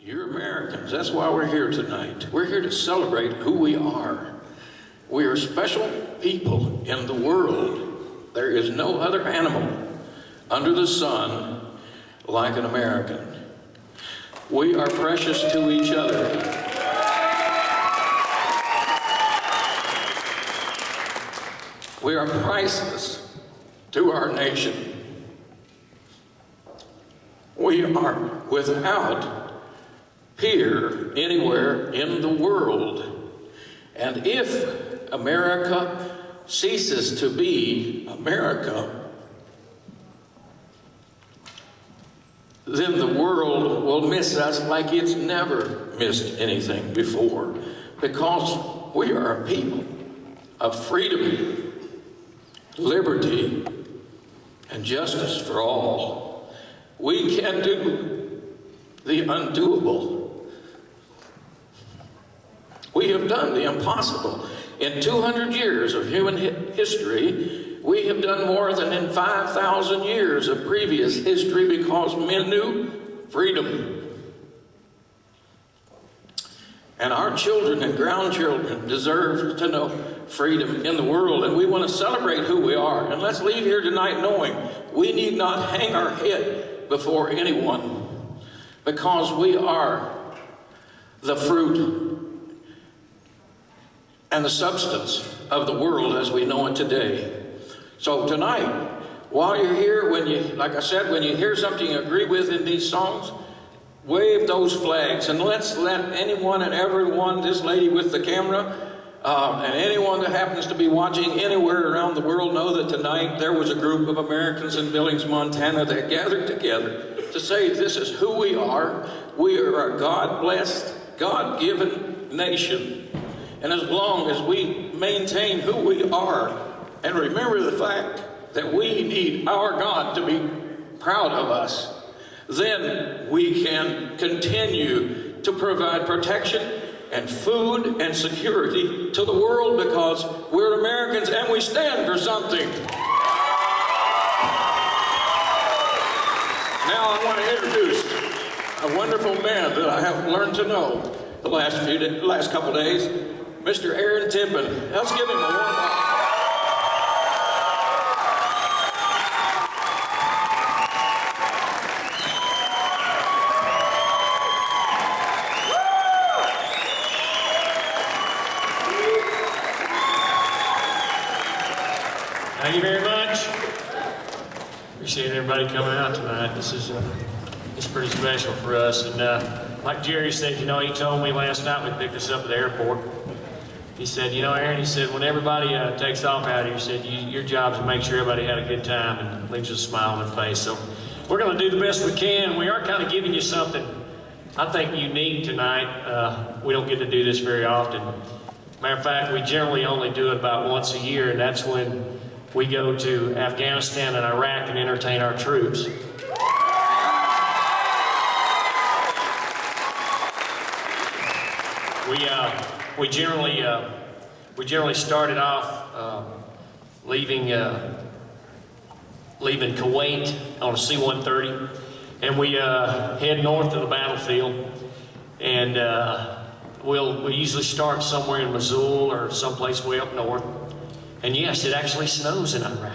You're Americans. That's why we're here tonight. We're here to celebrate who we are. We are special people in the world. There is no other animal under the sun like an American. We are precious to each other. We are priceless to our nation. We are without peer anywhere in the world. And if America ceases to be America, then the world will miss us like it's never missed anything before, because we are a people of freedom, liberty, and justice for all. We can do the undoable. We have done the impossible. In 200 years of human history, we have done more than in 5,000 years of previous history, because men knew freedom. And our children and grandchildren deserve to know freedom in the world, and we want to celebrate who we are. And let's leave here tonight knowing we need not hang our head before anyone, because we are the fruit and the substance of the world as we know it today. So tonight, while you're here, like I said, when you hear something you agree with in these songs, wave those flags, and let's let anyone and everyone, this lady with the camera, and anyone that happens to be watching anywhere around the world, know that tonight there was a group of Americans in Billings, Montana that gathered together to say this is who we are. We are a God-blessed, God-given nation. And as long as we maintain who we are and remember the fact that we need our God to be proud of us, then we can continue to provide protection and food and security to the world, because we're Americans and we stand for something. Now I want to introduce a wonderful man that I have learned to know the last couple days, Mr. Tippin. Let's give him a warm applause. Thank you very much. Appreciate everybody coming out tonight. This is pretty special for us. And like Jerry said, you know, he told me last night we picked us up at the airport. He said, you know, Aaron, he said, when everybody takes off out here, he said, your job is to make sure everybody had a good time and leaves a smile on their face. So we're going to do the best we can. We are kind of giving you something, I think, unique tonight. We don't get to do this very often. Matter of fact, we generally only do it about once a year, and that's when we go to Afghanistan and Iraq and entertain our troops. We generally started off leaving Kuwait on a C-130, and we head north to the battlefield, and we'll usually start somewhere in Mosul or someplace way up north. And yes, it actually snows in Iraq.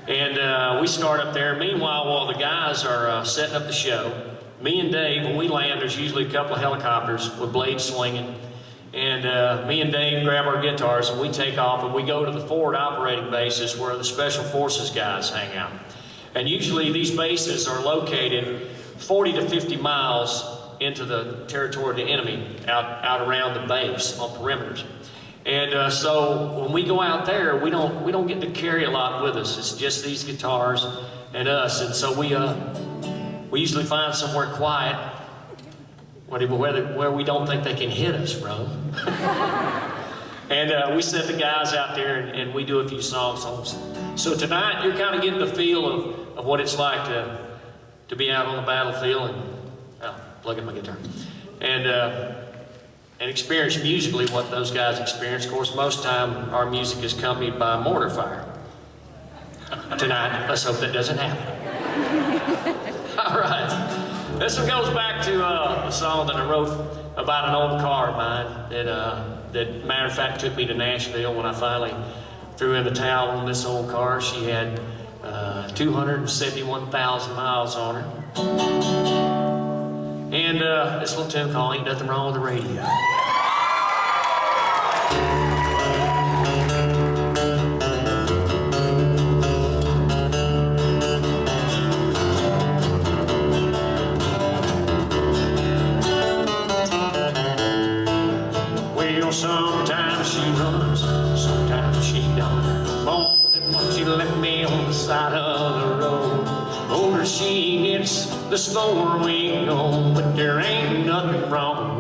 And we start up there. Meanwhile, while the guys are setting up the show, me and Dave, when we land, there's usually a couple of helicopters with blades swinging. And me and Dave grab our guitars and we take off and we go to the forward operating bases where the Special Forces guys hang out. And usually these bases are located 40 to 50 miles into the territory of the enemy, out around the base on perimeters. And so when we go out there, we don't get to carry a lot with us. It's just these guitars and us. And so we usually find somewhere quiet, where we don't think they can hit us from. And we set the guys out there and we do a few songs. So tonight you're kind of getting the feel of what it's like to be out on the battlefield and plug in my guitar and experience musically what those guys experience. Of course, most time our music is accompanied by a mortar fire. Tonight, let's hope that doesn't happen. All right. This one goes back to a song that I wrote about an old car of mine that matter of fact took me to Nashville when I finally threw in the towel on this old car. She had 271,000 miles on her. And this little tune called Ain't Nothing Wrong with the Radio. Well, sometimes she runs, sometimes she don't. More than once she left me on the side of the road. The older she gets, the slower we go. But there ain't nothing wrong